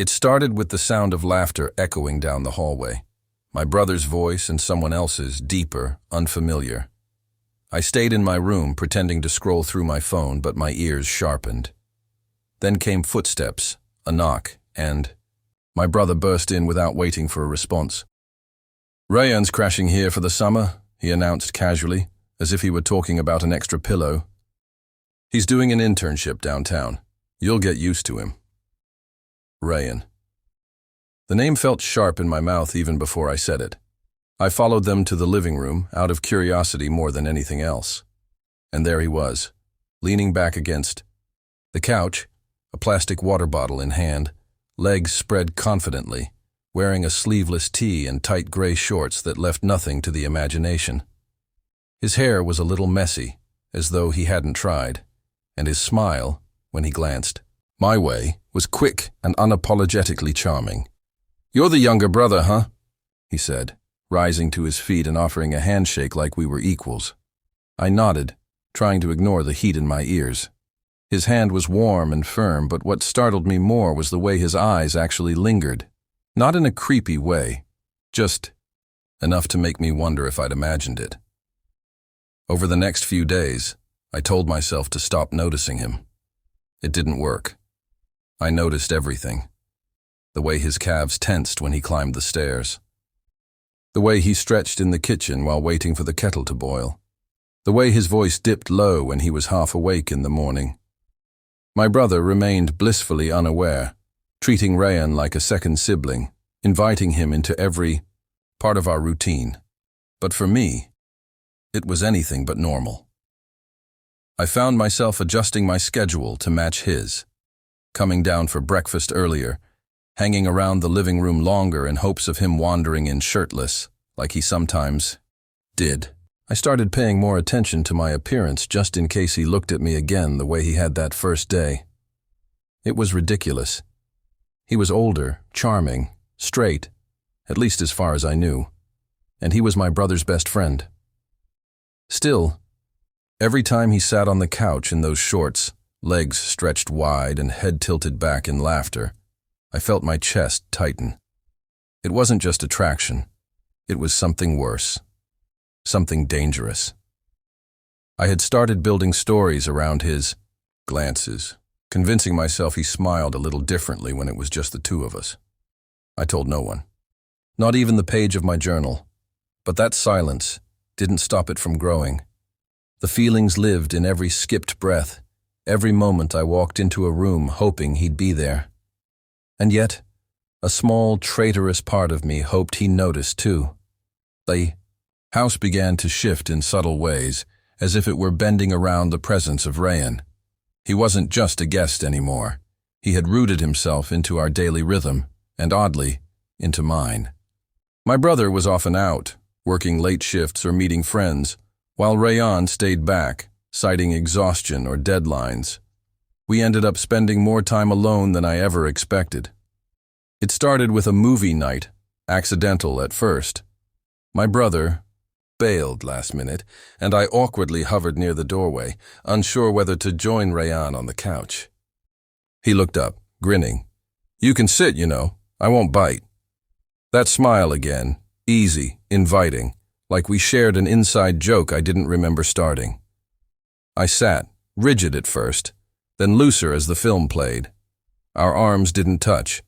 It started with the sound of laughter echoing down the hallway. My brother's voice and someone else's, deeper, unfamiliar. I stayed in my room pretending to scroll through my phone, but my ears sharpened. Then came footsteps, a knock, and my brother burst in without waiting for a response. "Rayan's crashing here for the summer," he announced casually, as if he were talking about an extra pillow. "He's doing an internship downtown. You'll get used to him." Rayan. The name felt sharp in my mouth even before I said it. I followed them to the living room, out of curiosity more than anything else. And there he was, leaning back against the couch, a plastic water bottle in hand, legs spread confidently, wearing a sleeveless tee and tight gray shorts that left nothing to the imagination. His hair was a little messy, as though he hadn't tried, and his smile, when he glanced my way, was quick and unapologetically charming. "You're the younger brother, huh?" he said, rising to his feet and offering a handshake like we were equals. I nodded, trying to ignore the heat in my ears. His hand was warm and firm, but what startled me more was the way his eyes actually lingered. Not in a creepy way, just enough to make me wonder if I'd imagined it. Over the next few days, I told myself to stop noticing him. It didn't work. I noticed everything. The way his calves tensed when he climbed the stairs. The way he stretched in the kitchen while waiting for the kettle to boil. The way his voice dipped low when he was half awake in the morning. My brother remained blissfully unaware, treating Rayan like a second sibling, inviting him into every part of our routine. But for me, it was anything but normal. I found myself adjusting my schedule to match his, coming down for breakfast earlier, hanging around the living room longer in hopes of him wandering in shirtless, like he sometimes did. I started paying more attention to my appearance just in case he looked at me again the way he had that first day. It was ridiculous. He was older, charming, straight, at least as far as I knew, and he was my brother's best friend. Still, every time he sat on the couch in those shorts, legs stretched wide and head tilted back in laughter, I felt my chest tighten. It wasn't just attraction. It was something worse. Something dangerous. I had started building stories around his glances, convincing myself he smiled a little differently when it was just the two of us. I told no one. Not even the page of my journal. But that silence didn't stop it from growing. The feelings lived in every skipped breath, every moment I walked into a room hoping he'd be there. And yet, a small, traitorous part of me hoped he noticed too. The house began to shift in subtle ways, as if it were bending around the presence of Rayan. He wasn't just a guest anymore. He had rooted himself into our daily rhythm, and oddly, into mine. My brother was often out, working late shifts or meeting friends, while Rayan stayed back, citing exhaustion or deadlines. We ended up spending more time alone than I ever expected. It started with a movie night, accidental at first. My brother bailed last minute, and I awkwardly hovered near the doorway, unsure whether to join Rayan on the couch. He looked up, grinning. "You can sit, you know. I won't bite." That smile again, easy, inviting, like we shared an inside joke I didn't remember starting. I sat, rigid at first, then looser as the film played. Our arms didn't touch,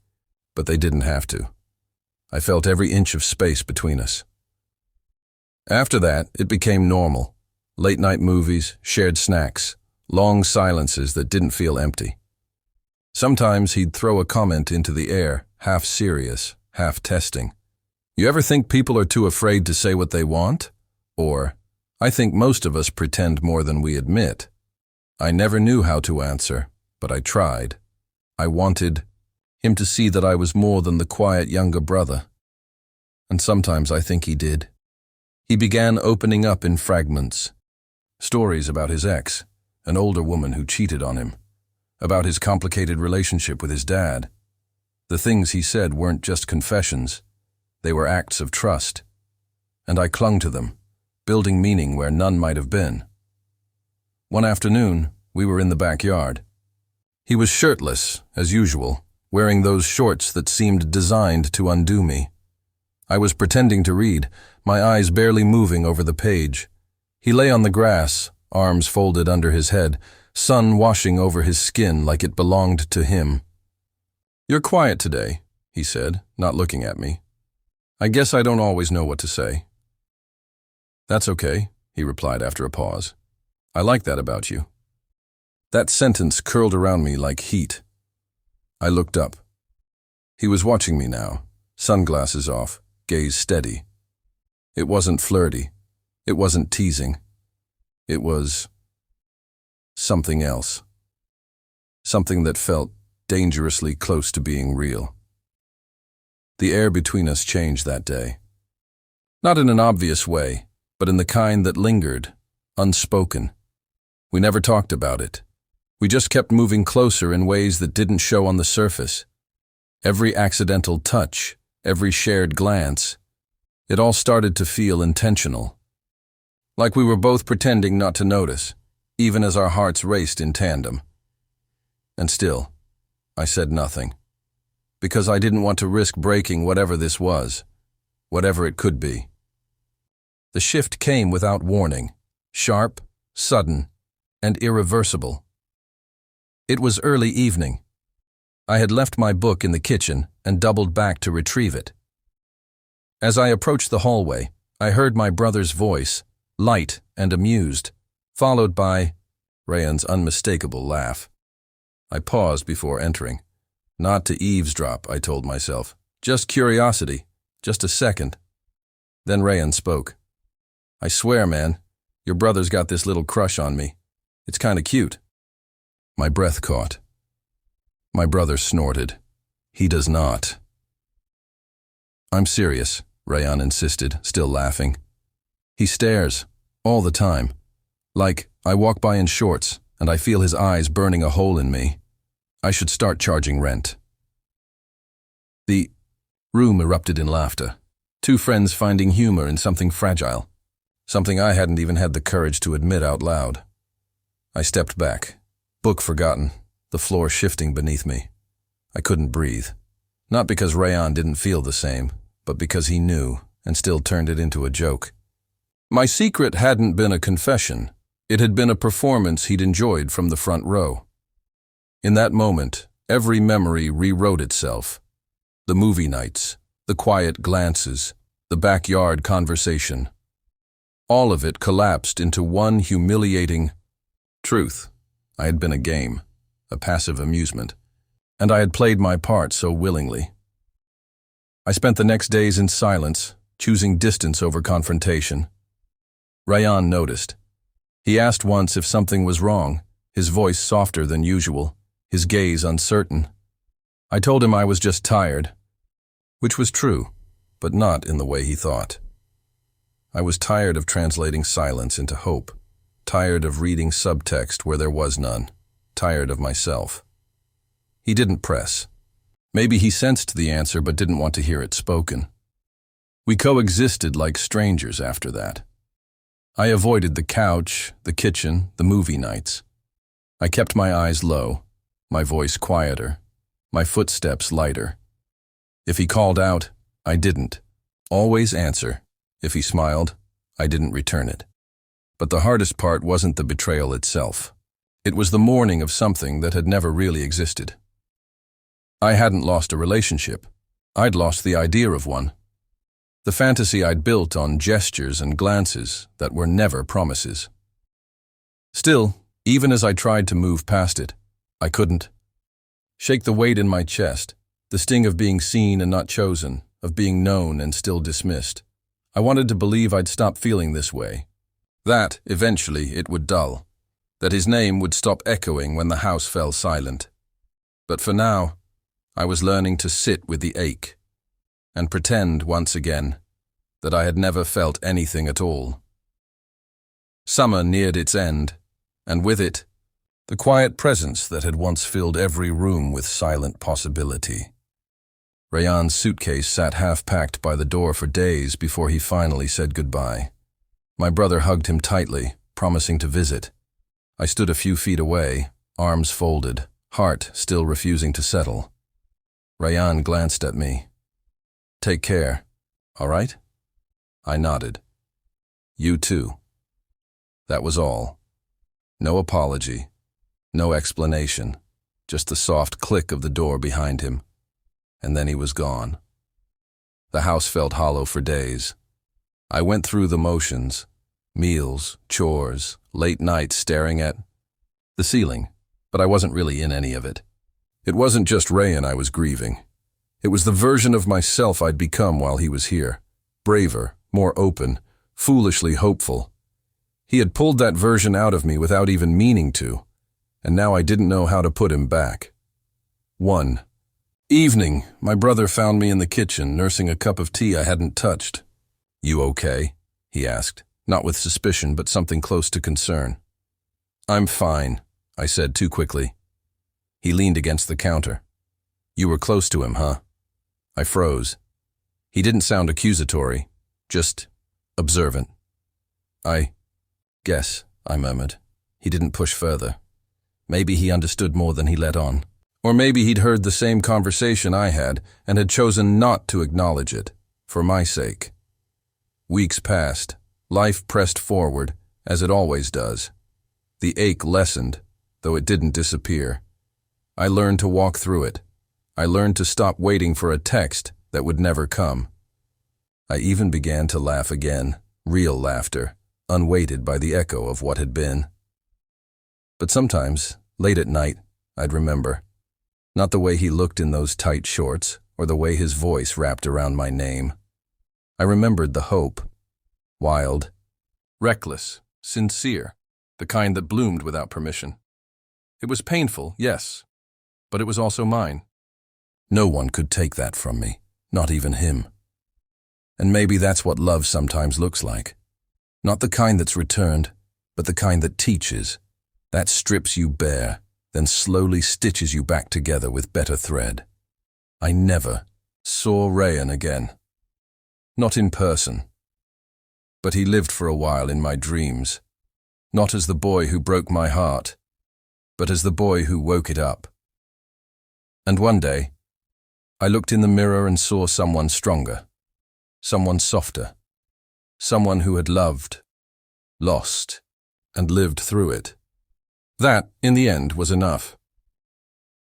but they didn't have to. I felt every inch of space between us. After that, it became normal. Late-night movies, shared snacks, long silences that didn't feel empty. Sometimes he'd throw a comment into the air, half serious, half testing. "You ever think people are too afraid to say what they want?" Or, "I think most of us pretend more than we admit." I never knew how to answer, but I tried. I wanted him to see that I was more than the quiet younger brother. And sometimes I think he did. He began opening up in fragments. Stories about his ex, an older woman who cheated on him. About his complicated relationship with his dad. The things he said weren't just confessions. They were acts of trust. And I clung to them, building meaning where none might have been. One afternoon, we were in the backyard. He was shirtless, as usual, wearing those shorts that seemed designed to undo me. I was pretending to read, my eyes barely moving over the page. He lay on the grass, arms folded under his head, sun washing over his skin like it belonged to him. "You're quiet today," he said, not looking at me. "I guess I don't always know what to say." "That's okay," he replied after a pause. "I like that about you." That sentence curled around me like heat. I looked up. He was watching me now, sunglasses off, gaze steady. It wasn't flirty. It wasn't teasing. It was something else. Something that felt dangerously close to being real. The air between us changed that day. Not in an obvious way, but in the kind that lingered, unspoken. We never talked about it. We just kept moving closer in ways that didn't show on the surface. Every accidental touch, every shared glance, it all started to feel intentional. Like we were both pretending not to notice, even as our hearts raced in tandem. And still, I said nothing, because I didn't want to risk breaking whatever this was, whatever it could be. The shift came without warning, sharp, sudden, and irreversible. It was early evening. I had left my book in the kitchen and doubled back to retrieve it. As I approached the hallway, I heard my brother's voice, light and amused, followed by Rayan's unmistakable laugh. I paused before entering. Not to eavesdrop, I told myself. Just curiosity, just a second. Then Rayan spoke. "I swear, man, your brother's got this little crush on me. It's kinda cute." My breath caught. My brother snorted. "He does not." "I'm serious," Rayan insisted, still laughing. "He stares, all the time. Like, I walk by in shorts, and I feel his eyes burning a hole in me. I should start charging rent." The room erupted in laughter. Two friends finding humor in something fragile. Something I hadn't even had the courage to admit out loud. I stepped back, book forgotten, the floor shifting beneath me. I couldn't breathe. Not because Rayan didn't feel the same, but because he knew, and still turned it into a joke. My secret hadn't been a confession. It had been a performance he'd enjoyed from the front row. In that moment, every memory rewrote itself. The movie nights, the quiet glances, the backyard conversation. All of it collapsed into one humiliating truth. I had been a game, a passive amusement, and I had played my part so willingly. I spent the next days in silence, choosing distance over confrontation. Rayan noticed. He asked once if something was wrong, his voice softer than usual, his gaze uncertain. I told him I was just tired, which was true, but not in the way he thought. I was tired of translating silence into hope, tired of reading subtext where there was none, tired of myself. He didn't press. Maybe he sensed the answer but didn't want to hear it spoken. We coexisted like strangers after that. I avoided the couch, the kitchen, the movie nights. I kept my eyes low, my voice quieter, my footsteps lighter. If he called out, I didn't. Always answer. If he smiled, I didn't return it. But the hardest part wasn't the betrayal itself. It was the mourning of something that had never really existed. I hadn't lost a relationship. I'd lost the idea of one. The fantasy I'd built on gestures and glances that were never promises. Still, even as I tried to move past it, I couldn't. Shake the weight in my chest, the sting of being seen and not chosen, of being known and still dismissed. I wanted to believe I'd stop feeling this way. That, eventually, it would dull. That his name would stop echoing when the house fell silent. But for now, I was learning to sit with the ache and pretend once again that I had never felt anything at all. Summer neared its end, and with it, the quiet presence that had once filled every room with silent possibility. Rayan's suitcase sat half-packed by the door for days before he finally said goodbye. My brother hugged him tightly, promising to visit. I stood a few feet away, arms folded, heart still refusing to settle. Rayan glanced at me. Take care, all right? I nodded. You too. That was all. No apology, no explanation, just the soft click of the door behind him. And then he was gone. The house felt hollow for days. I went through the motions, meals, chores, late nights staring at the ceiling, but I wasn't really in any of it. It wasn't just Rayan I was grieving. It was the version of myself I'd become while he was here. Braver, more open, foolishly hopeful. He had pulled that version out of me without even meaning to, and now I didn't know how to put him back. 1. Evening, my brother found me in the kitchen, nursing a cup of tea I hadn't touched. You okay? He asked, not with suspicion, but something close to concern. I'm fine, I said too quickly. He leaned against the counter. You were close to him, huh? I froze. He didn't sound accusatory, just observant. I guess, I murmured. He didn't push further. Maybe he understood more than he let on. Or maybe he'd heard the same conversation I had and had chosen not to acknowledge it, for my sake. Weeks passed. Life pressed forward, as it always does. The ache lessened, though it didn't disappear. I learned to walk through it. I learned to stop waiting for a text that would never come. I even began to laugh again, real laughter, unweighted by the echo of what had been. But sometimes, late at night, I'd remember. Not the way he looked in those tight shorts, or the way his voice wrapped around my name. I remembered the hope. Wild, reckless, sincere, the kind that bloomed without permission. It was painful, yes, but it was also mine. No one could take that from me, not even him. And maybe that's what love sometimes looks like. Not the kind that's returned, but the kind that teaches, that strips you bare, then slowly stitches you back together with better thread. I never saw Rayan again. Not in person. But he lived for a while in my dreams, not as the boy who broke my heart, but as the boy who woke it up. And one day, I looked in the mirror and saw someone stronger, someone softer, someone who had loved, lost, and lived through it. That, in the end, was enough.